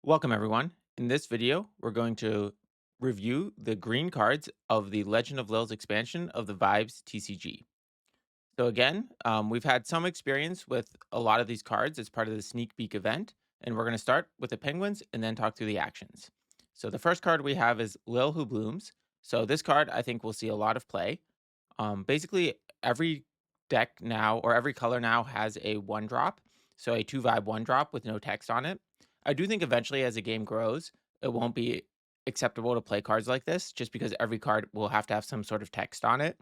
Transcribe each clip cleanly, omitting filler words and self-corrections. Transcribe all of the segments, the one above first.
Welcome, everyone. In this video, we're going to review the green cards of the Legend of Lils expansion of the Vibes TCG. So, again, we've had some experience with a lot of these cards as part of the sneak peek event, and we're going to start with the Penguins and then talk through the actions. So, the first card we have is Lil Who Blooms. So, this card I think will see a lot of play. Basically, every deck now or every color now has a one drop. So a two vibe one drop with no text on it. I do think eventually as the game grows, it won't be acceptable to play cards like this just because every card will have to have some sort of text on it.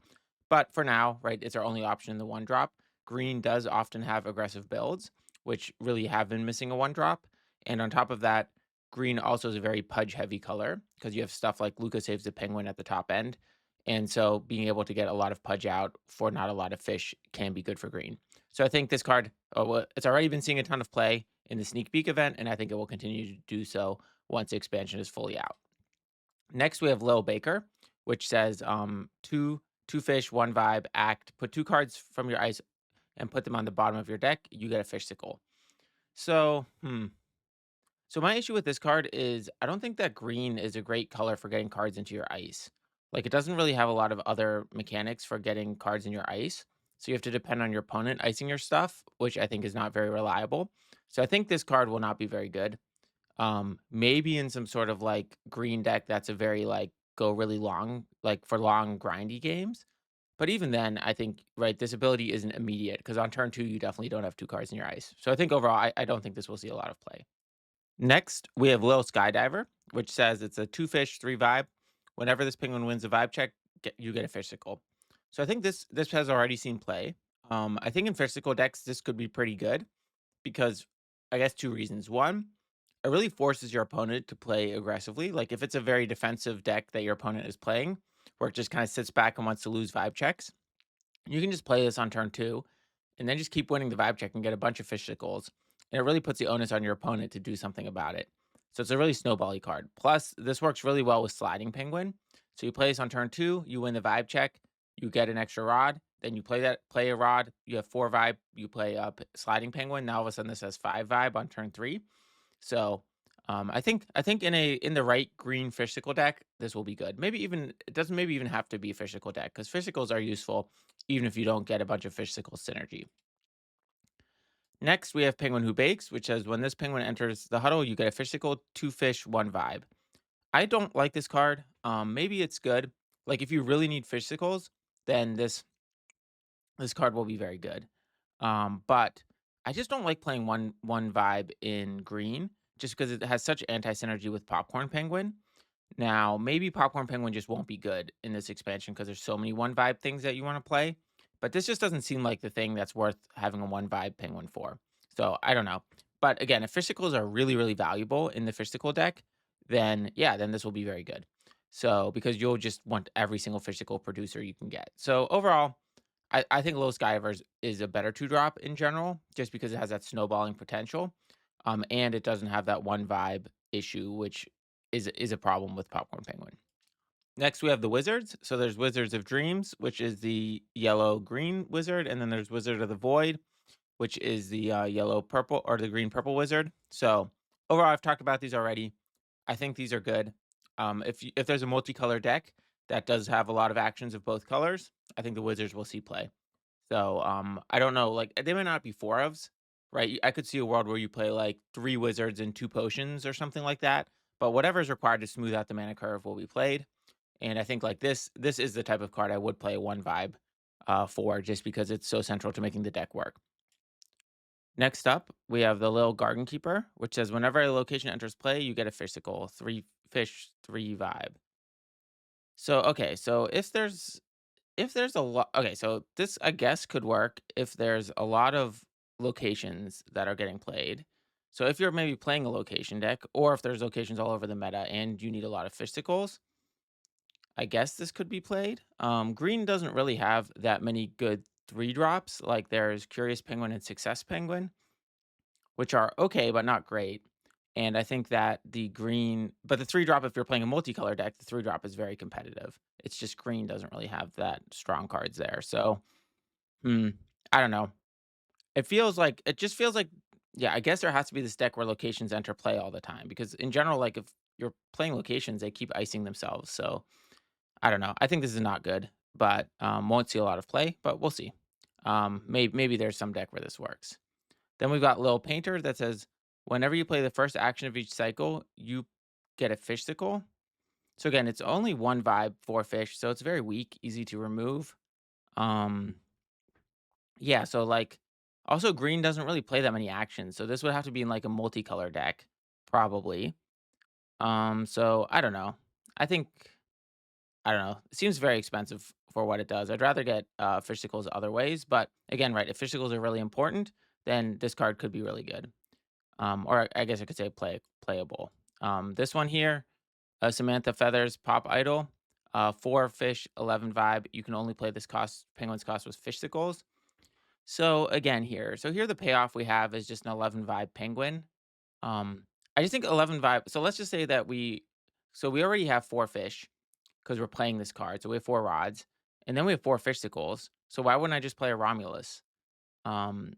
But for now, right, it's our only option in the one drop. Green does often have aggressive builds, which really have been missing a one drop. And on top of that, green also is a very pudge heavy color because you have stuff like Luca saves the penguin at the top end, and so being able to get a lot of pudge out for not a lot of fish can be good for green. So I think this card, well, it's already been seeing a ton of play in the sneak peek event, and I think it will continue to do so once the expansion is fully out. Next, we have Lil Baker, which says two fish, one vibe, act. Put two cards from your ice and put them on the bottom of your deck. You get a fish sickle. So, so my issue with this card is I don't think that green is a great color for getting cards into your ice. Like it doesn't really have a lot of other mechanics for getting cards in your ice. So you have to depend on your opponent icing your stuff, which I think is not very reliable. So I think this card will not be very good. Maybe in some sort of like green deck that's a very like go really long, like for long grindy games. But even then, I think right, this ability isn't immediate because on turn two, you definitely don't have two cards in your ice. So I think overall, I don't think this will see a lot of play. Next, we have Lil Skydiver, which says it's a two fish, three vibe. Whenever this penguin wins a vibe check, you get a physical. So I think this has already seen play. I think in physical decks this could be pretty good because I guess two reasons. One, it really forces your opponent to play aggressively. Like if it's a very defensive deck that your opponent is playing, where it just kind of sits back and wants to lose vibe checks, you can just play this on turn two and then just keep winning the vibe check and get a bunch of physicals. And it really puts the onus on your opponent to do something about it. So it's a really snowbally card. Plus, this works really well with Sliding Penguin. So you play this on turn two, you win the vibe check, you get an extra rod, then you play a rod, you have four vibe, you play up Sliding Penguin. Now all of a sudden this has five vibe on turn three. So I think in the right green physical deck, this will be good. Maybe even it doesn't maybe even have to be a physical deck because physicals are useful even if you don't get a bunch of physical synergy. Next, we have Penguin Who Bakes, which says when this penguin enters the huddle, you get a physical, two fish, one vibe. I don't like this card. Maybe it's good. Like if you really need physicals, then this card will be very good. But I just don't like playing one vibe in green just because it has such anti synergy with Popcorn Penguin. Now, maybe Popcorn Penguin just won't be good in this expansion because there's so many one vibe things that you want to play. But this just doesn't seem like the thing that's worth having a one vibe penguin for. So I don't know. But again, if physicals are really, really valuable in the physical deck, then yeah, then this will be very good. So because you'll just want every single physical producer you can get. So overall, I think Low Skyvers is a better two drop in general, just because it has that snowballing potential. And it doesn't have that one vibe issue, which is a problem with Popcorn Penguin. Next, we have the wizards. So there's Wizards of Dreams, which is the yellow green wizard, and then there's Wizard of the Void, which is the yellow purple or the green purple wizard. So overall, I've talked about these already. I think these are good. If there's a multicolor deck that does have a lot of actions of both colors, I think the wizards will see play. So I don't know, like they might not be four ofs, right? I could see a world where you play like three wizards and two potions or something like that. But whatever is required to smooth out the mana curve will be played. And I think like this is the type of card I would play one vibe for just because it's so central to making the deck work. Next up, we have the Little Garden Keeper, which says whenever a location enters play, you get a physical, three fish, three vibe. So okay, so if there's a lot, okay, so this I guess could work if there's a lot of locations that are getting played. So if you're maybe playing a location deck, or if there's locations all over the meta and you need a lot of physicals, I guess this could be played. Green doesn't really have that many good three drops. Like there's Curious Penguin and Success Penguin, which are okay but not great. And I think that but the three drop, if you're playing a multicolor deck, the three drop is very competitive. It's just green doesn't really have that strong cards there. So, hmm, I don't know. It just feels like Yeah, I guess there has to be this deck where locations enter play all the time because in general, like if you're playing locations, they keep icing themselves. So I don't know. I think this is not good, but won't see a lot of play, but we'll see. Maybe there's some deck where this works. Then we've got Lil Painter that says whenever you play the first action of each cycle, you get a fish sickle. So again, it's only one vibe for fish, so it's very weak, easy to remove. Um, yeah, so like also green doesn't really play that many actions, so this would have to be in like a multicolor deck, probably. So I don't know. I think I don't know. It seems very expensive for what it does. I'd rather get fish sickles other ways, but again, right, if fish sickles are really important, then this card could be really good. Or I guess I could say playable. This one here, Samantha Feathers Pop Idol, 4 fish, 11 vibe. You can only play this cost. Penguin's cost was fish sickles. So again, here the payoff we have is just an 11 vibe penguin. Um, I just think 11 vibe. So let's just say that we already have 4 fish because we're playing this card. So we have 4 rods, and then we have 4 fish sickles. So why wouldn't I just play a Romulus? Um,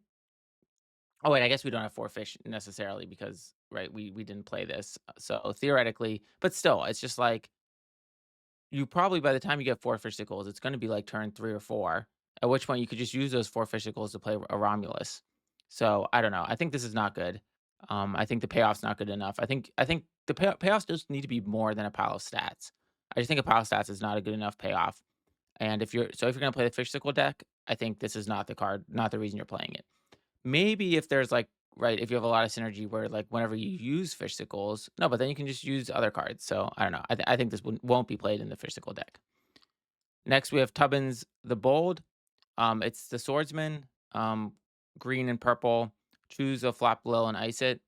oh wait, I guess we don't have 4 fish necessarily because right we didn't play this. So theoretically, but still, it's just like you probably by the time you get 4 fish sickles, it's going to be like turn 3 or 4. At which point you could just use those 4 fish sickles to play a Romulus. So I don't know. I think this is not good. I think the payoff's not good enough. I think the payoffs just need to be more than a pile of stats. I just think a pile of stats is not a good enough payoff. And if you're gonna play the fish sickle deck, I think this is not the card, not the reason you're playing it. Maybe if there's like right, if you have a lot of synergy where like whenever you use fish sickles, no, but then you can just use other cards. So I don't know. I think this won't be played in the fish sickle deck. Next, we have Tubbins the Bold. It's the swordsman, green and purple. Choose a flop below and ice it.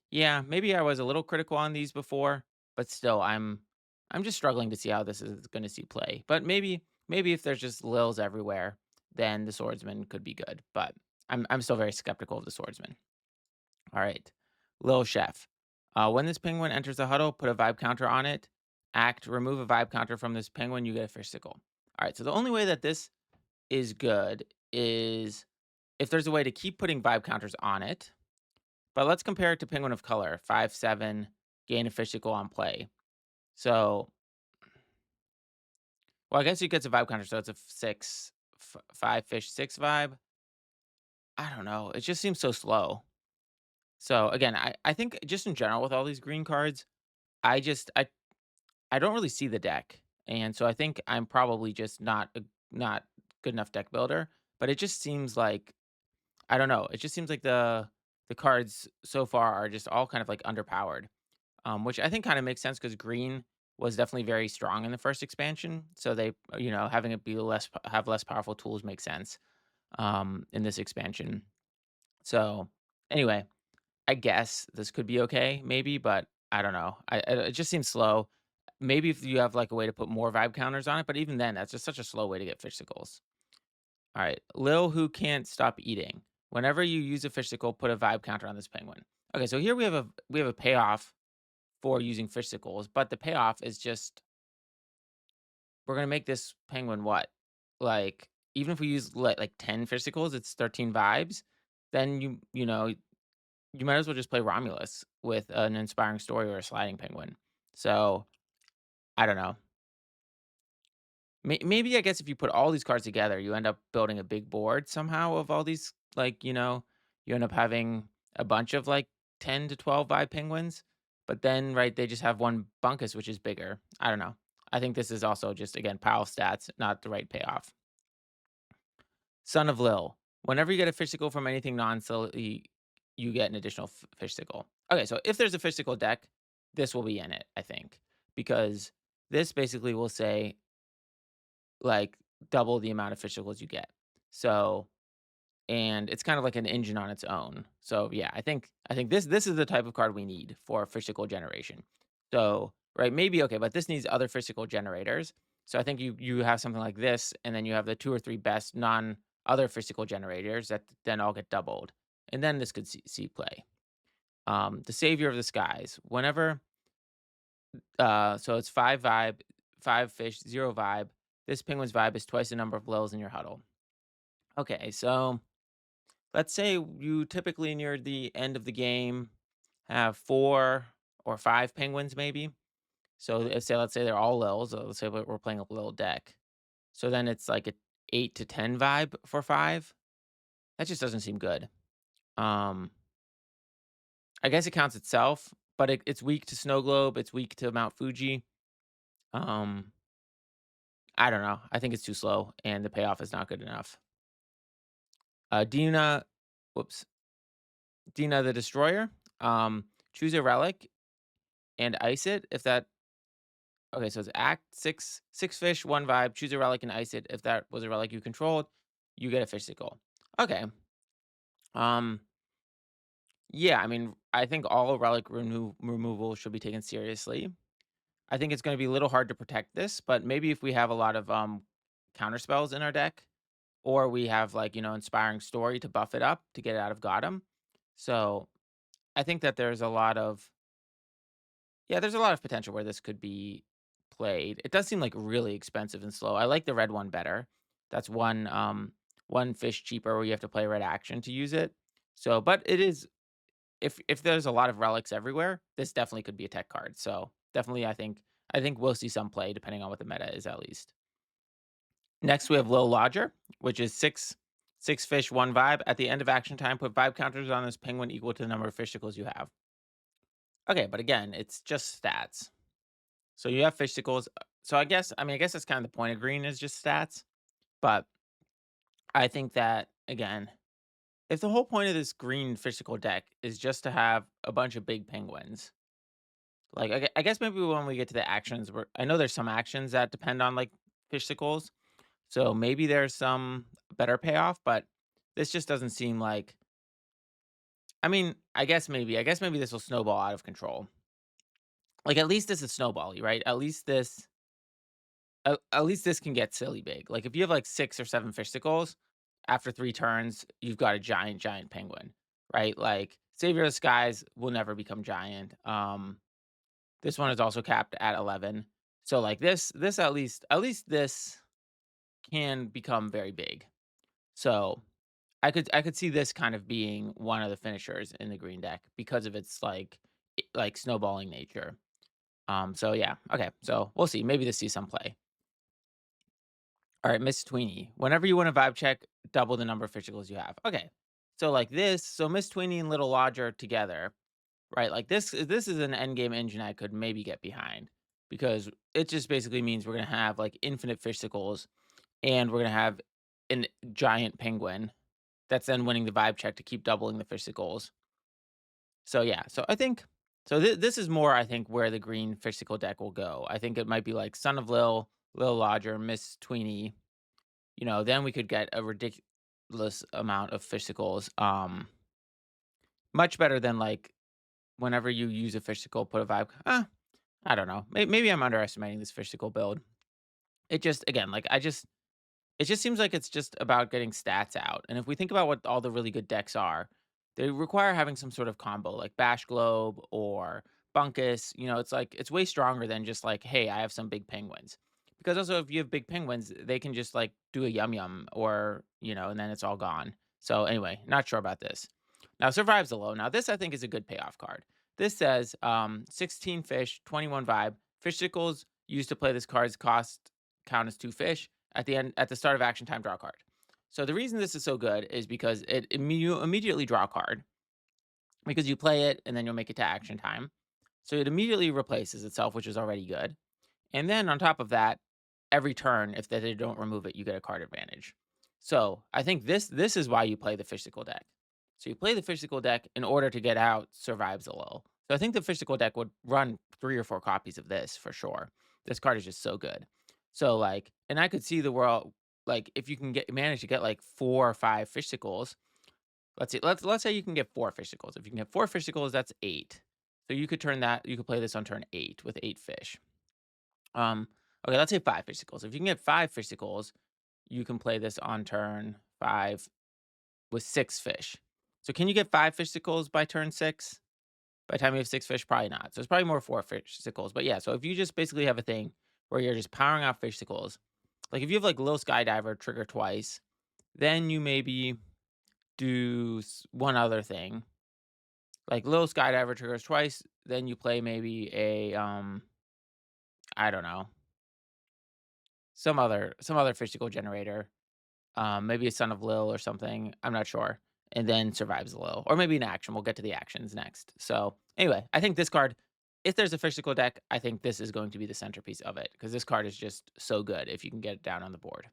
Yeah, maybe I was a little critical on these before, but still, I'm just struggling to see how this is going to see play. But maybe if there's just Lils everywhere, then the swordsman could be good. But I'm still very skeptical of the swordsman. All right, Lil Chef. When this penguin enters the huddle, put a vibe counter on it. Act remove a vibe counter from this penguin. You get a fish sickle. All right, so the only way that this is good is if there's a way to keep putting vibe counters on it. But let's compare it to Penguin of Color, 5/7, gain a physical on play. So, well, I guess it gets a vibe counter, so it's a 5 fish 6 vibe. I don't know. It just seems so slow. So again, I think just in general with all these green cards, I just I don't really see the deck, and so I think I'm probably just not good enough deck builder. But it just seems like I don't know. It just seems like the cards so far are just all kind of like underpowered. Which I think kind of makes sense because green was definitely very strong in the first expansion. So they, having it be have less powerful tools makes sense in this expansion. So anyway, I guess this could be okay, maybe, but I don't know. It just seems slow. Maybe if you have like a way to put more vibe counters on it, but even then, that's just such a slow way to get physicals. All right, Lil who can't stop eating. Whenever you use a physical, put a vibe counter on this penguin. Okay, so here we have a payoff for using fish sickles, but the payoff is just we're gonna make this penguin what? Like, even if we use like 10 fish sickles, it's 13 vibes, then you might as well just play Romulus with an inspiring story or a sliding penguin. So I don't know. Maybe I guess if you put all these cards together, you end up building a big board somehow of all these, like, you end up having a bunch of like 10 to 12 vibe penguins. But then, right, they just have one bunkus, which is bigger. I don't know. I think this is also just, again, pile stats, not the right payoff. Son of Lil. Whenever you get a fish sickle from anything non silly, you get an additional fish sickle. Okay, so if there's a fish sickle deck, this will be in it, I think. Because this basically will say like, double the amount of physicals you get. So and it's kind of like an engine on its own. So, yeah, I think this is the type of card we need for physical generation. So, right, maybe okay, but this needs other physical generators. So I think you have something like this, and then you have the 2 or 3 best other physical generators that then all get doubled, and then this could see play. The Savior of the Skies. Whenever so it's 5 vibe, 5 fish, 0 vibe. This penguin's vibe is twice the number of Lils in your huddle. Okay, so let's say you typically near the end of the game have 4 or 5 penguins maybe. So, let's say they're all Lils, let's say we're playing a Lil deck. So then it's like a 8 to 10 vibe for 5. That just doesn't seem good. Um, I guess it counts itself, but it's weak to Snow Globe, it's weak to Mount Fuji. Um, I don't know. I think it's too slow and the payoff is not good enough. Dina, whoops, Dina the Destroyer. Choose a relic and ice it. If that okay, so it's act 6 fish, 1 vibe. Choose a relic and ice it. If that was a relic you controlled, you get a fish sickle. Okay. Um, yeah, I mean, I think all relic removal should be taken seriously. I think it's going to be a little hard to protect this, but maybe if we have a lot of counter spells in our deck, or we have like inspiring story to buff it up to get it out of Gotham. So I think that there's a lot of potential where this could be played. It does seem like really expensive and slow. I like the red one better. That's one fish cheaper where you have to play red action to use it. So, but it is if there's a lot of relics everywhere, this definitely could be a tech card. So definitely, I think we'll see some play depending on what the meta is at least. Next, we have Low Lodger, which is six fish, 1 vibe. At the end of action time, put vibe counters on this penguin equal to the number of fishicles you have. Okay, but again, it's just stats. So you have fishicles. So I guess that's kind of the point of green is just stats. But I think that again, if the whole point of this green fishicle deck is just to have a bunch of big penguins, like I guess maybe when we get to the actions, I know there's some actions that depend on like fishicles. So maybe there's some better payoff, but this just doesn't seem like. I mean, I guess maybe this will snowball out of control. Like at least this is snowbally, right? At least this can get silly big. Like if you have like 6 or 7 fishsicles, after 3 turns, you've got a giant penguin, right? Like Savior of the Skies will never become giant. This one is also capped at 11. So like this at least this can become very big. So I could see this kind of being one of the finishers in the green deck because of its like snowballing nature. So yeah, okay. So we'll see. Maybe this sees some play. All right, Miss Tweenie. Whenever you want to vibe check, double the number of fishicles you have. Okay. So like this, so Miss Tweenie and Little Lodger together, right? Like this is an end game engine I could maybe get behind because it just basically means we're gonna have like infinite fishicles and we're gonna have an giant penguin that's then winning the vibe check to keep doubling the fishicles. So yeah, so I think this is more I think where the green fisticle deck will go. I think it might be like Son of Lil, Lil Lodger, Miss Tweenie. Then we could get a ridiculous amount of fisticles. Much better than like whenever you use a fisticle, put a vibe. I don't know. Maybe I'm underestimating this fisticle build. It just again like it just seems like it's just about getting stats out, and if we think about what all the really good decks are, they require having some sort of combo, like Bash Globe or Bunkus. It's like it's way stronger than just like, "Hey, I have some big penguins." Because also, if you have big penguins, they can just like do a yum yum, or and then it's all gone. So anyway, not sure about this. Now survives the low. Now this I think is a good payoff card. This says 16 fish, 21 vibe. Fish sickles used to play this card's cost count as 2 fish at the start of action time, draw a card. So the reason this is so good is because you immediately draw a card because you play it and then you'll make it to action time. So it immediately replaces itself, which is already good. And then on top of that, every turn, if they don't remove it, you get a card advantage. So I think this is why you play the physical deck. So you play the physical deck in order to get out survives a lull. So I think the physical deck would run 3 or 4 copies of this for sure. This card is just so good. So like, and I could see the world like if you can manage to get like 4 or 5 physicals. Let's see. Let's say you can get 4 physicals. If you can get 4 physicals, that's 8. So you could turn that. You could play this on turn 8 with 8 fish. Um, okay, let's say 5 physicals. If you can get 5 physicals, you can play this on turn 5 with 6 fish. So can you get 5 physicals by turn 6? By the time you have 6 fish, probably not. So it's probably more 4 physicals. But yeah, so if you just basically have a thing where you're just powering out physicals, like if you have like Lil Skydiver trigger twice, then you maybe do one other thing. Like Lil Skydiver triggers twice, then you play maybe a I don't know, some other physical generator, maybe a Son of Lil or something. I'm not sure. And then survives a Lil. Or maybe an action. We'll get to the actions next. So anyway, I think this card, if there's a physical deck, I think this is going to be the centerpiece of it. Because this card is just so good if you can get it down on the board.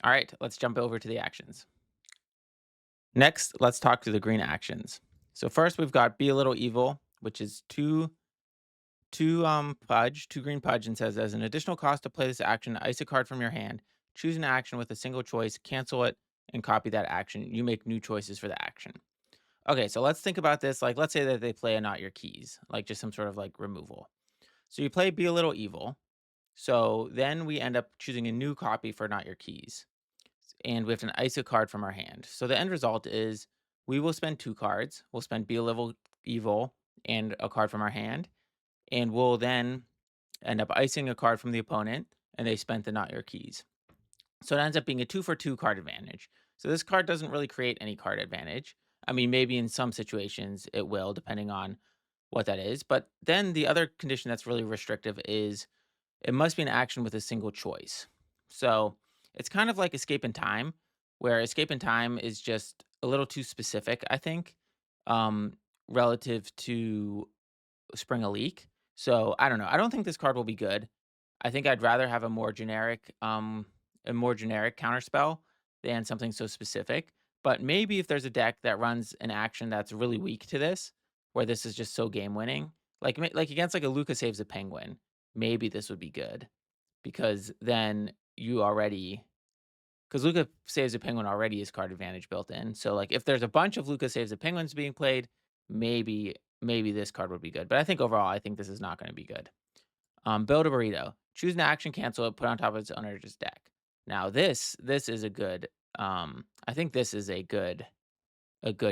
All right, let's jump over to the actions. Next, let's talk to the green actions. So first we've got Be a Little Evil, which is two green pudge, and says as an additional cost to play this action, ice a card from your hand, choose an action with a single choice, cancel it, and copy that action. You make new choices for the action. Okay, so let's think about this. Like, let's say that they play a Not Your Keys, like just some sort of like removal. So you play Be a Little Evil. So then we end up choosing a new copy for Not Your Keys. And we have to ice a card from our hand. So the end result is we will spend two cards. We'll spend Be a Little Evil and a card from our hand. And we'll then end up icing a card from the opponent, and they spent the Not Your Keys. So it ends up being a 2 for 2 card advantage. So this card doesn't really create any card advantage. I mean, maybe in some situations it will, depending on what that is. But then the other condition that's really restrictive is it must be an action with a single choice. So it's kind of like Escape in Time, where Escape in Time is just a little too specific, I think, um, relative to Spring a Leak. So I don't know. I don't think this card will be good. I think I'd rather have a more generic counterspell than something so specific. But maybe if there's a deck that runs an action that's really weak to this, where this is just so game winning, like against like a Luca saves a penguin, maybe this would be good because then you already because Luca saves a penguin already is card advantage built in. So like if there's a bunch of Luca saves a penguins being played, maybe this card would be good. But I think overall, I think this is not going to be good. Build a burrito. Choose an action, cancel it, put on top of its owner's deck. Now this is a good. I think this is a good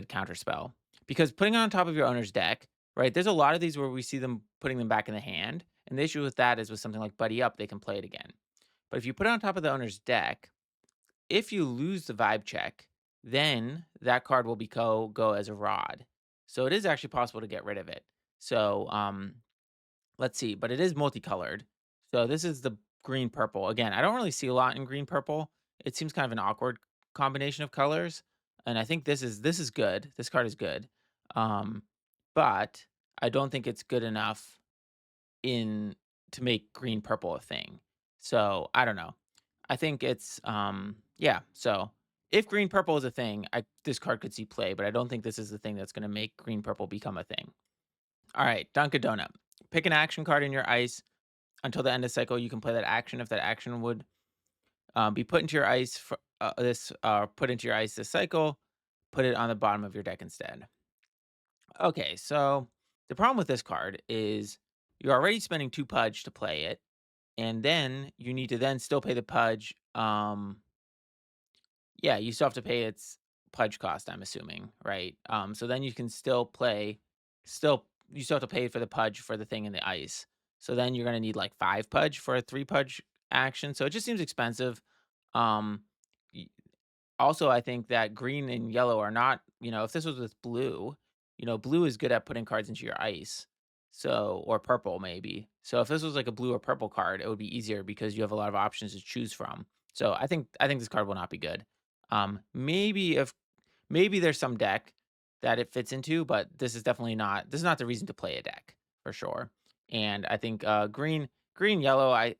counter spell because putting it on top of your owner's deck, right? There's a lot of these where we see them putting them back in the hand, and the issue with that is with something like Buddy Up, they can play it again. But if you put it on top of the owner's deck, if you lose the vibe check, then that card will go as a rod. So it is actually possible to get rid of it. So let's see, but it is multicolored. So this is the green purple. Again, I don't really see a lot in green purple. It seems kind of an awkward combination of colors. And I think this is good. This card is good. Um, but I don't think it's good enough in to make green purple a thing. So I don't know. I think it's yeah, so if green purple is a thing, this card could see play, but I don't think this is the thing that's gonna make green purple become a thing. All right, Dunkin' Donut. Pick an action card in your ice. Until the end of cycle, you can play that action. If that action would be put into your ice for put into your ice this cycle, put it on the bottom of your deck instead. Okay, so the problem with this card is you're already spending two pudge to play it, and then you need to then still pay the pudge. Yeah, you still have to pay its pudge cost, I'm assuming, right? So then you can still play, still you still have to pay for the pudge for the thing in the ice. So then you're gonna need like five pudge for a three pudge action. So it just seems expensive. Um, Also, I think that green and yellow are not, if this was with blue, blue is good at putting cards into your ice. So, or purple maybe. So if this was like a blue or purple card, it would be easier because you have a lot of options to choose from. So I think this card will not be good. Maybe there's some deck that it fits into, but this is not the reason to play a deck for sure. And I think green yellow, I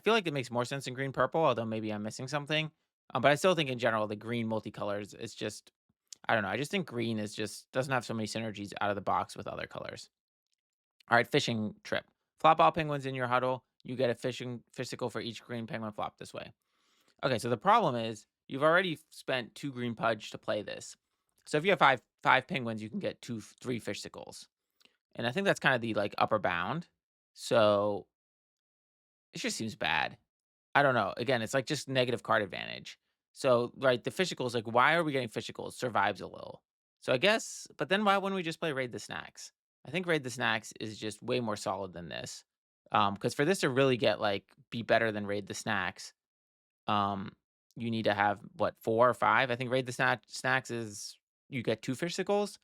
feel like it makes more sense in green purple, although maybe I'm missing something. But I still think in general the green multicolors it's just I don't know. I just think green is just doesn't have so many synergies out of the box with other colors. All right, fishing trip. Flop all penguins in your huddle. You get a fishing physical for each green penguin flop this way. Okay, so the problem is you've already spent two green pudge to play this. So if you have five penguins, you can get three physicals. And I think that's kind of the like upper bound. So it just seems bad. I don't know. Again, it's like just negative card advantage. So, right, the physicals, like, why are we getting physicals? Survives a little. So I guess, but then why wouldn't we just play Raid the Snacks? I think Raid the Snacks is just way more solid than this. Because for this to really get like be better than Raid the Snacks, um, you need to have what, 4 or 5? I think raid the snacks is you get 2 fish sickles.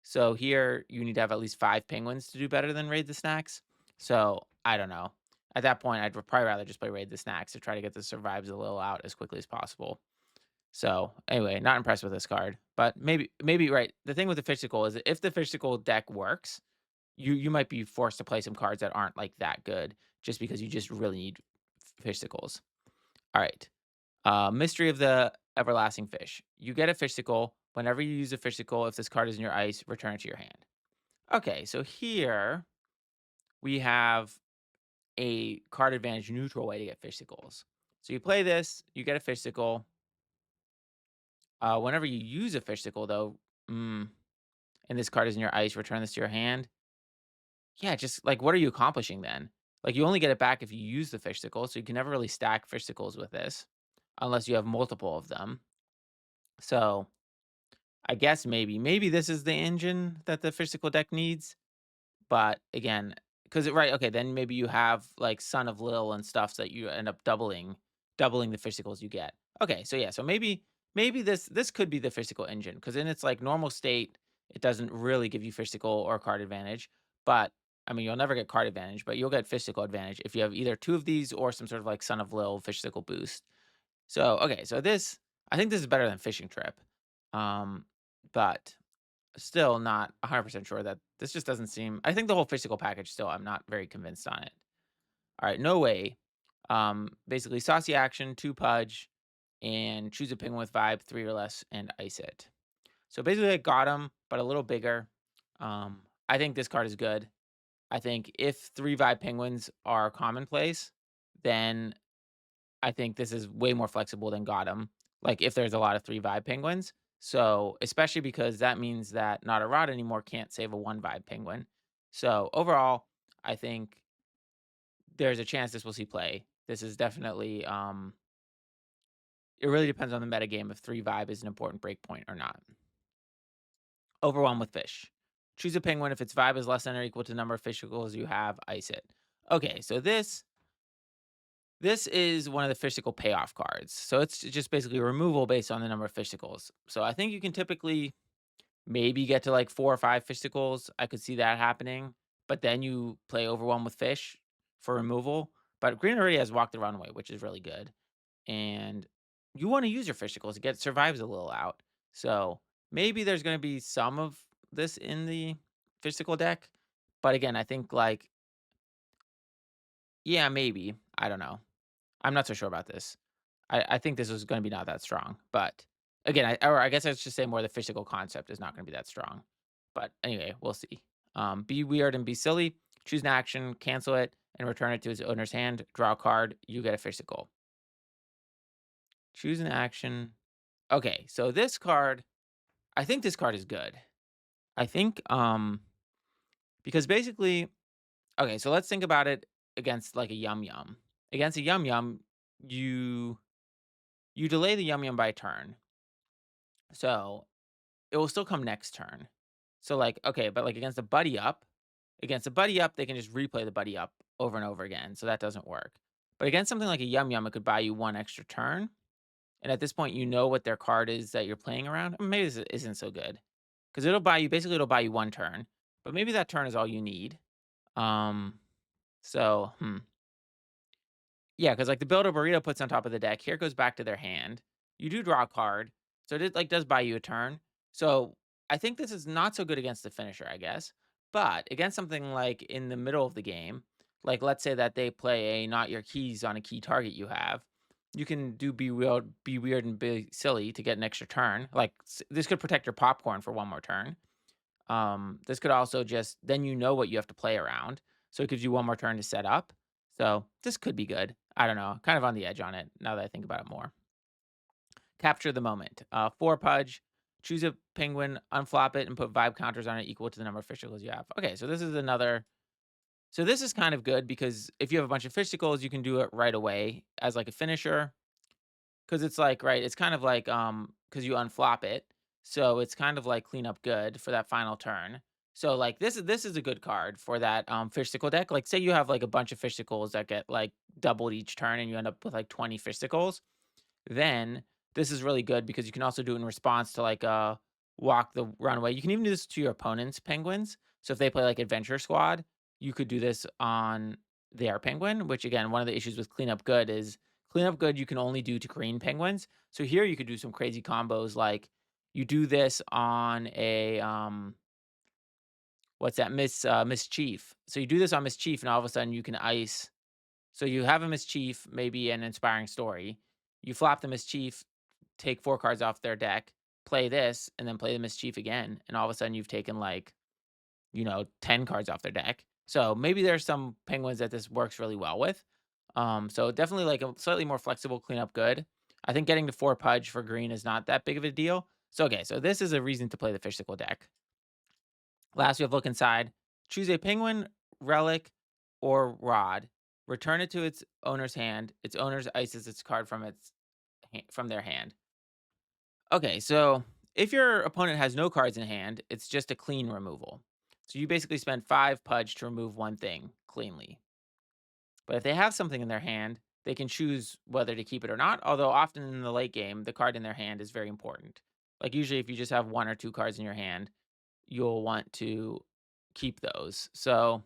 So here you need to have at least 5 penguins to do better than raid the snacks. So I don't know. At that point, I'd probably rather just play raid the snacks to try to get the survives a little out as quickly as possible. So anyway, not impressed with this card, but maybe right. The thing with the physical is that if the physical deck works, you might be forced to play some cards that aren't like that good just because you just really need physicals. All right. Mystery of the Everlasting Fish. You get a physical. Whenever you use a physical, if this card is in your ice, return it to your hand. Okay, so here we have a card advantage neutral way to get physicals. So you play this, you get a physical. Whenever you use a physical, though, and this card is in your ice, return this to your hand. Yeah, just like what are you accomplishing then? Like you only get it back if you use the physical, so you can never really stack physicals with this unless you have multiple of them. So I guess maybe this is the engine that the physical deck needs. But again, because right, okay, then maybe you have like Son of Lil and stuff so that you end up doubling the physicals you get. Okay, so yeah, so maybe this could be the physical engine because in its like normal state, it doesn't really give you physical or card advantage. But I mean, you'll never get card advantage, but you'll get physical advantage if you have either two of these or some sort of like Son of Lil physical boost. So okay, so this I think this is better than Fishing Trip. Um, but still not 100% sure that this just doesn't seem I think the whole physical package still, I'm not very convinced on it. All right, no way. Basically saucy action, 2 pudge, and choose a penguin with vibe, 3 or less, and ice it. So basically I got him, but a little bigger. I think this card is good. I think if 3 vibe penguins are commonplace, then I think this is way more flexible than Gotham, like, if there's a lot of 3 vibe penguins. So, especially because that means that Not a Rod anymore can't save a 1 vibe penguin. So, overall, I think there's a chance this will see play. This is definitely, it really depends on the metagame if 3 vibe is an important breakpoint or not. Overwhelm with fish. Choose a penguin if its vibe is less than or equal to the number of physicals you have, ice it. Okay, so this is one of the physical payoff cards. So it's just basically removal based on the number of physicals. So I think you can typically maybe get to like 4 or 5 physicals. I could see that happening. But then you play Overwhelm with Fish for removal. But Green already has Walk the Runway, which is really good. And you want to use your physicals to get survives a little out. So maybe there's going to be some of this in the physical deck. But again, I think like, yeah, maybe. I don't know. I'm not so sure about this. I think this is gonna be not that strong, but again, I guess I should say more the physical concept is not gonna be that strong. But anyway, we'll see. Be weird and be silly. Choose an action, cancel it, and return it to its owner's hand. Draw a card. You get a physical. Choose an action. Okay, so this card, I think this card is good. I think because basically, okay, so let's think about it against like a yum yum. Against a yum yum, you you delay the yum yum by a turn. So it will still come next turn. So, like, okay, but, like, against a buddy up, they can just replay the buddy up over and over again, so that doesn't work. But against something like a Yum Yum, it could buy you 1 extra turn, and at this point, you know what their card is that you're playing around. Maybe this isn't so good because it'll buy you 1 turn, but maybe that turn is all you need. Um, so, yeah, because like, the Builder Burrito puts on top of the deck, here goes back to their hand. You do draw a card, so it, like, does buy you a turn. So, I think this is not so good against the finisher, I guess, but against something, like, in the middle of the game, like, let's say that they play a not your keys on a key target you have, you can do be weird and be silly to get an extra turn, like, this could protect your popcorn for 1 more turn. This could also just then you know what you have to play around, so it gives you 1 more turn to set up. So, this could be good. I don't know, kind of on the edge on it now that I think about it more. Capture the moment. 4 pudge, choose a penguin, unflop it, and put vibe counters on it equal to the number of physicals you have. Okay, so this is kind of good because if you have a bunch of physicals, you can do it right away as like a finisher. 'Cause it's like right, it's kind of like, because you unflop it, so it's kind of like clean up good for that final turn. So, like, this is a good card for that, Fisticle deck. Like, say you have, like, a bunch of Fisticles that get, like, doubled each turn and you end up with, like, 20 Fisticles. then this is really good because you can also do it in response to like walk the runway. You can even do this to your opponent's penguins. So if they play like Adventure Squad, you could do this on their penguin, which again, one of the issues with cleanup good is cleanup good you can only do to green penguins. So here you could do some crazy combos like you do this on a what's that? Mischief. So you do this on Mischief and all of a sudden you can ice. So you have a Mischief, maybe an inspiring story. You flop the Mischief, take 4 cards off their deck, play this, and then play the Mischief again, and all of a sudden you've taken, like, 10 cards off their deck. So maybe there's some penguins that this works really well with. So definitely, like, a slightly more flexible cleanup good. I think getting to 4 Pudge for green is not that big of a deal. So, okay, so this is a reason to play the Fish-Sickle deck. Last, we have Look Inside. Choose a penguin, relic, or rod. Return it to its owner's hand. Its owner's ices its card from their hand. Okay, so if your opponent has no cards in hand, it's just a clean removal. So you basically spend 5 Pudge to remove one thing cleanly. But if they have something in their hand, they can choose whether to keep it or not. Although often in the late game, the card in their hand is very important. Like usually, if you just have 1 or 2 cards in your hand, you'll want to keep those. So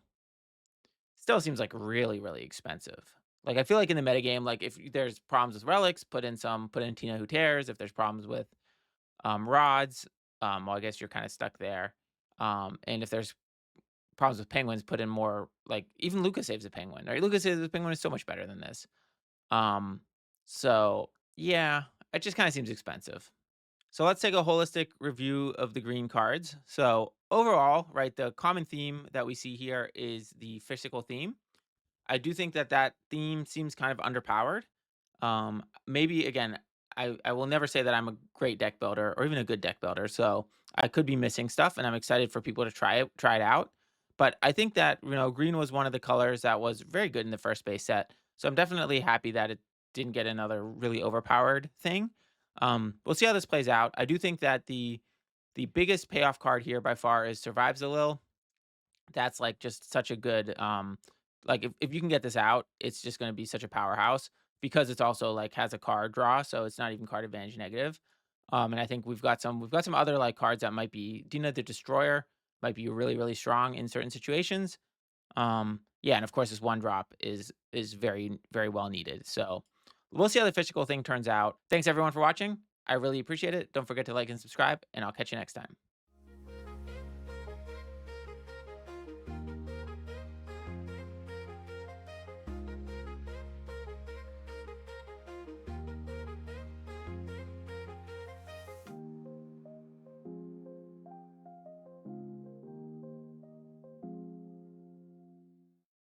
still seems like really, really expensive. Like I feel like in the metagame, like if there's problems with relics, put in Tina Who Tears. If there's problems with rods, well, I guess you're kind of stuck there. And if there's problems with penguins, put in more like even Lucas saves a penguin. Right? Lucas saves a penguin is so much better than this. Um, so yeah, it just kind of seems expensive. So let's take a holistic review of the green cards. So overall, right, the common theme that we see here is the physical theme. I do think that that theme seems kind of underpowered. Maybe again, I will never say that I'm a great deck builder or even a good deck builder. So I could be missing stuff, and I'm excited for people to try it out. But I think that green was one of the colors that was very good in the first base set. So I'm definitely happy that it didn't get another really overpowered thing. We'll see how this plays out. I do think that the biggest payoff card here by far is Survives a Lil. That's, like, just such a good, like, if you can get this out, it's just gonna be such a powerhouse because it's also, like, has a card draw, so it's not even card advantage negative. And I think we've got some other, like, cards that might be Dina the Destroyer might be really, really strong in certain situations. Yeah, and of course, this 1 drop is very, very well needed. So, we'll see how the physical thing turns out. Thanks everyone for watching. I really appreciate it. Don't forget to like and subscribe, and I'll catch you next time.